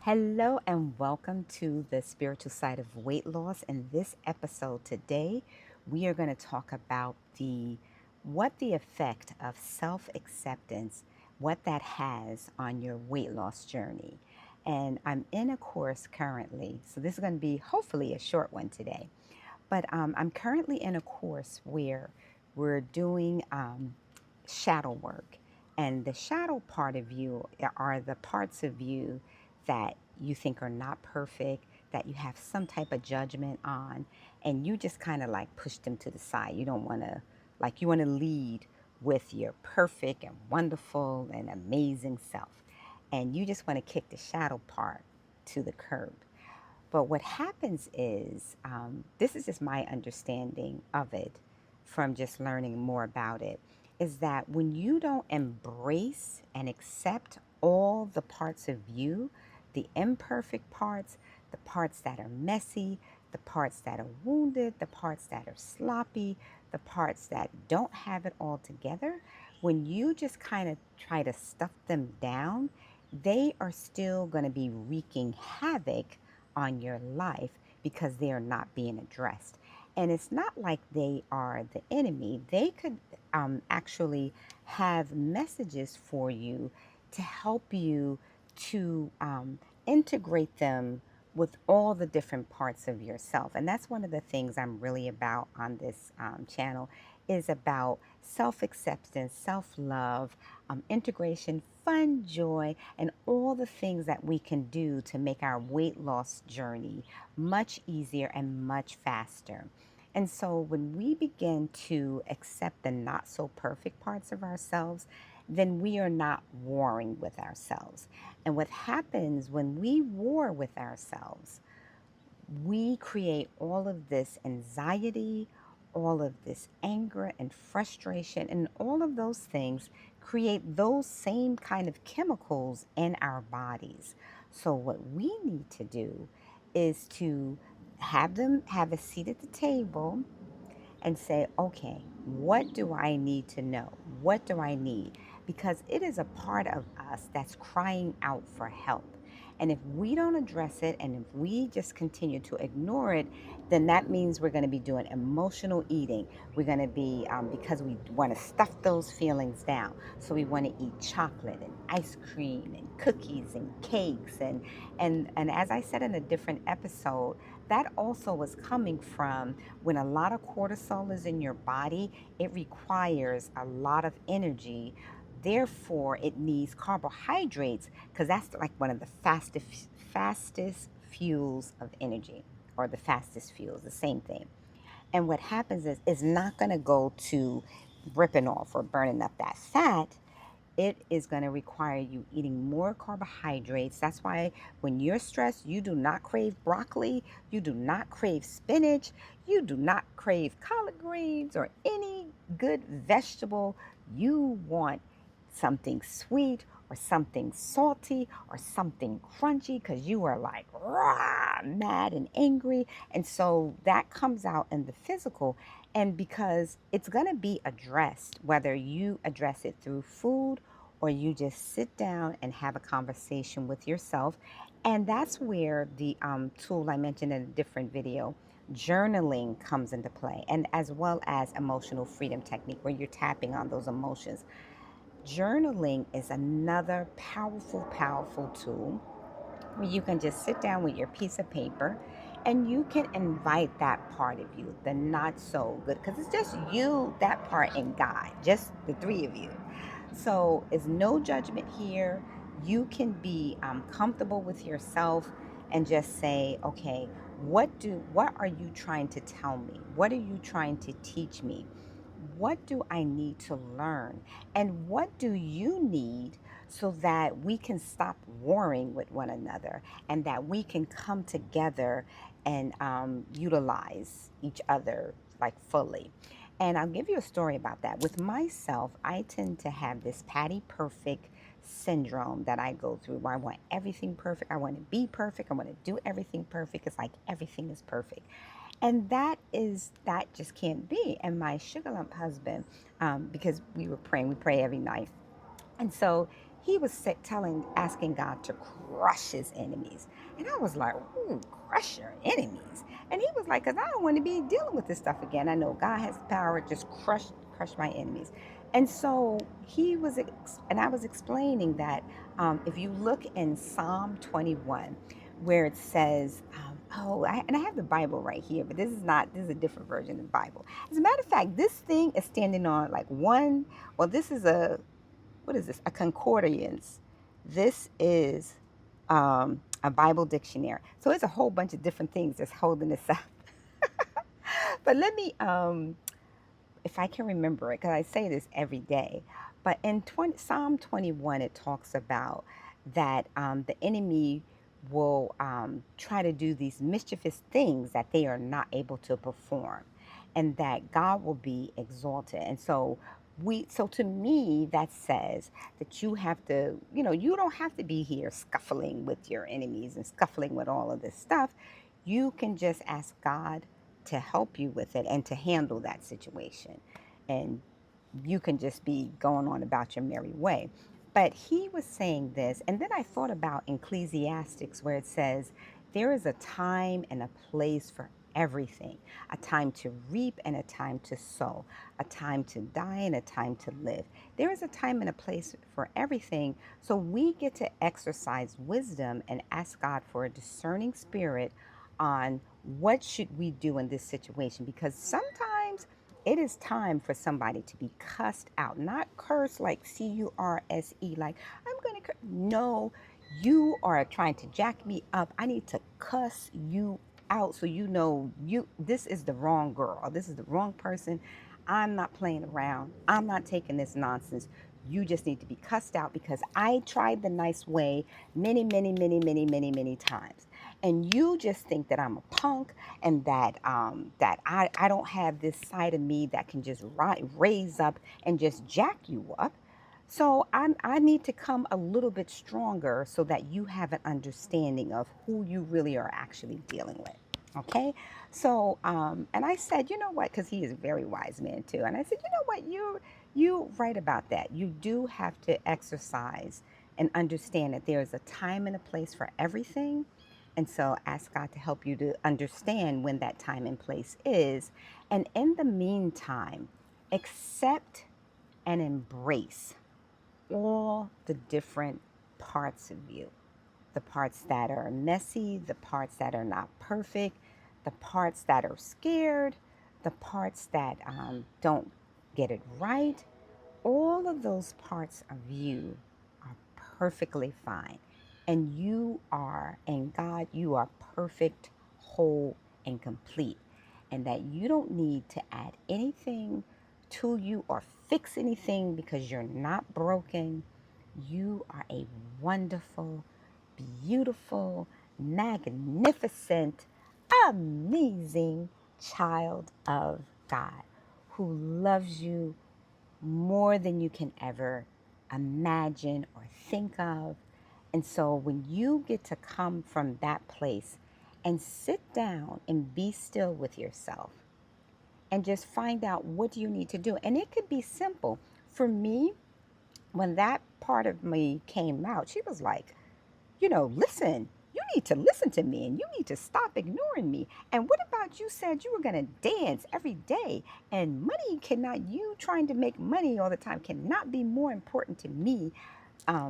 Hello and welcome to the spiritual side of weight loss. In this episode today, we are going to talk about the effect of self-acceptance, what that has on your weight loss journey. And I'm in a course currently, so this is going to be hopefully a short one today. But I'm currently in a course where we're doing shadow work. And the shadow part of you are the parts of you that you think are not perfect, that you have some type of judgment on, and you just kind of like push them to the side. You don't want to, like, you want to lead with your perfect and wonderful and amazing self. And you just want to kick the shadow part to the curb. But what happens is, this is just my understanding of it from just learning more about it, is that when you don't embrace and accept all the parts of you, the imperfect parts, the parts that are messy, the parts that are wounded, the parts that are sloppy, the parts that don't have it all together, when you just kind of try to stuff them down, they are still going to be wreaking havoc on your life because they are not being addressed. And it's not like they are the enemy. They could actually have messages for you to help you to integrate them with all the different parts of yourself. And that's one of the things I'm really about on this channel is about self-acceptance, self-love, integration, fun, joy, and all the things that we can do to make our weight loss journey much easier and much faster. And so when we begin to accept the not so perfect parts of ourselves, then we are not warring with ourselves. And what happens when we war with ourselves, we create all of this anxiety, all of this anger and frustration, and all of those things create those same kind of chemicals in our bodies. So, what we need to do is to have them have a seat at the table and say, okay, what do I need to know? What do I need? Because it is a part of us that's crying out for help. And if we don't address it and if we just continue to ignore it, then that means we're going to be doing emotional eating. We're going to be, because we want to stuff those feelings down. So we want to eat chocolate and ice cream and cookies and cakes. And as I said in a different episode, that also was coming from when a lot of cortisol is in your body, it requires a lot of energy. Therefore, it needs carbohydrates because that's like one of the fastest fuels of energy, or the fastest fuels, the same thing. And what happens is it's not going to go to ripping off or burning up that fat. It is going to require you eating more carbohydrates. That's why when you're stressed, you do not crave broccoli, you do not crave spinach, you do not crave collard greens or any good vegetable. You want something sweet or something salty or something crunchy because you are like rah, mad and angry. And so that comes out in the physical. And because it's going to be addressed, whether you address it through food or you just sit down and have a conversation with yourself. And that's where the tool I mentioned in a different video, journaling, comes into play, and as well as emotional freedom technique, where you're tapping on those emotions. Journaling is another powerful, powerful tool where you can just sit down with your piece of paper and you can invite that part of you, the not so good, because it's just you, that part, and God, just the three of you. So it's no judgment here. You can be comfortable with yourself and just say, okay, what are you trying to tell me? What are you trying to teach me? What do I need to learn? And what do you need so that we can stop warring with one another and that we can come together and utilize each other like fully? And I'll give you a story about that. With myself, I tend to have this Patty Perfect syndrome that I go through where I want everything perfect. I want to be perfect. I want to do everything perfect. It's like everything is perfect. And that just can't be. And my sugar lump husband, because we pray every night. And so he was asking God to crush his enemies. And I was like, ooh, crush your enemies. And he was like, because I don't want to be dealing with this stuff again. I know God has the power to just crush my enemies. And so and I was explaining that if you look in Psalm 21, where it says, and I have the Bible right here, but this is a different version of the Bible. As a matter of fact, this thing is standing on like this is what is this? A concordance. This is a Bible dictionary. So it's a whole bunch of different things that's holding this up. But let me, if I can remember it, because I say this every day. But in Psalm 21, it talks about that the enemy will try to do these mischievous things that they are not able to perform, and that God will be exalted. And so to me, that says that you have to, you don't have to be here scuffling with your enemies and scuffling with all of this stuff. You can just ask God to help you with it and to handle that situation. And you can just be going on about your merry way. But he was saying this, and then I thought about Ecclesiastics, where it says, there is a time and a place for everything, a time to reap and a time to sow, a time to die and a time to live. There is a time and a place for everything. So we get to exercise wisdom and ask God for a discerning spirit on what should we do in this situation, because sometimes it is time for somebody to be cussed out, not cursed like curse, like I'm going to no, you are trying to jack me up. I need to cuss you out so you know this is the wrong girl. This is the wrong person. I'm not playing around. I'm not taking this nonsense. You just need to be cussed out because I tried the nice way many, many, many, many, many, many times. And you just think that I'm a punk and that I don't have this side of me that can just raise up and just jack you up. So I need to come a little bit stronger so that you have an understanding of who you really are actually dealing with. Okay, so and I said, you know what, because he is a very wise man too, and I said, you know what, you right about that. You do have to exercise and understand that there is a time and a place for everything, and so ask God to help you to understand when that time and place is, and in the meantime, accept and embrace all the different parts of you, the parts that are messy, the parts that are not perfect, the parts that are scared, the parts that don't get it right. All of those parts of you are perfectly fine. And you are, in God, you are perfect, whole, and complete. And that you don't need to add anything to you or fix anything because you're not broken. You are a wonderful, beautiful, magnificent, amazing child of God who loves you more than you can ever imagine or think of. And so when you get to come from that place and sit down and be still with yourself and just find out what you need to do. And it could be simple. For me, when that part of me came out, she was like, listen, you need to listen to me and you need to stop ignoring me. And what about you said you were going to dance every day, and you trying to make money all the time cannot be more important to me,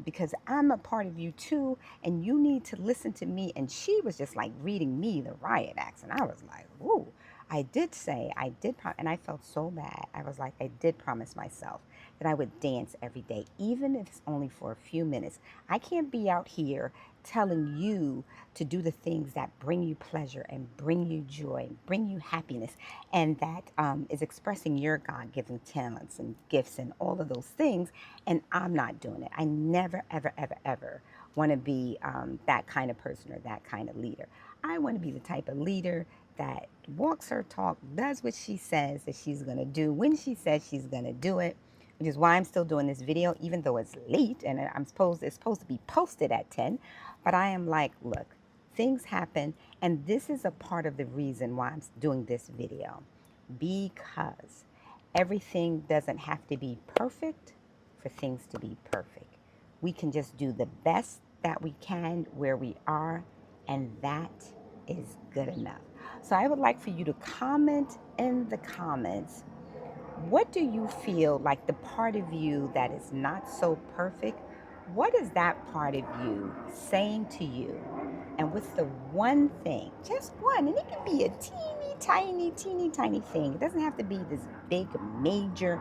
because I'm a part of you too, and you need to listen to me. And she was just like reading me the riot acts, and I was like, ooh. And I felt so bad. I was like, I did promise myself that I would dance every day, even if it's only for a few minutes. I can't be out here telling you to do the things that bring you pleasure and bring you joy, bring you happiness, and that is expressing your God-given talents and gifts and all of those things, and I'm not doing it. I never, ever, ever, ever want to be that kind of person or that kind of leader. I want to be the type of leader that walks her talk, does what she says that she's going to do when she says she's going to do it, which is why I'm still doing this video, even though it's late and it's supposed to be posted at 10. But I am like, look, things happen, and this is a part of the reason why I'm doing this video, because everything doesn't have to be perfect for things to be perfect. We can just do the best that we can where we are, and that is good enough. So I would like for you to comment in the comments, what do you feel like the part of you that is not so perfect? What is that part of you saying to you? And what's the one thing, just one, and it can be a teeny tiny thing. It doesn't have to be this big, major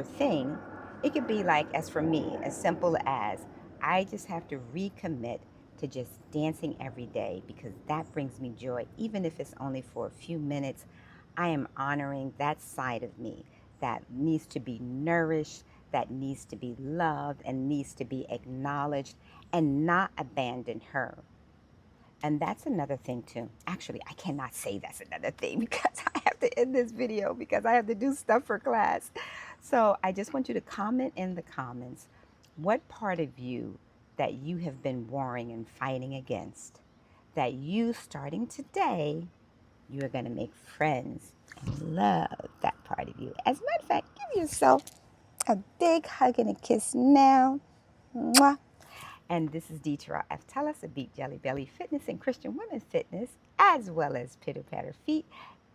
thing. It could be like, as for me, as simple as I just have to recommit to just dancing every day because that brings me joy, even if it's only for a few minutes. I am honoring that side of me that needs to be nourished, that needs to be loved, and needs to be acknowledged, and not abandon her. And that's another thing too. Actually, I cannot say that's another thing because I have to end this video because I have to do stuff for class. So I just want you to comment in the comments what part of you that you have been warring and fighting against, that you starting today, you are going to make friends and love that part of you. As a matter of fact, give yourself a big hug and a kiss now. Mwah. And this is Deetra F. Tullis of Beat Jelly Belly Fitness and Christian Women Fitness, as well as Pitter Patter Feet,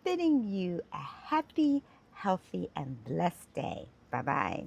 bidding you a happy, healthy, and blessed day. Bye-bye.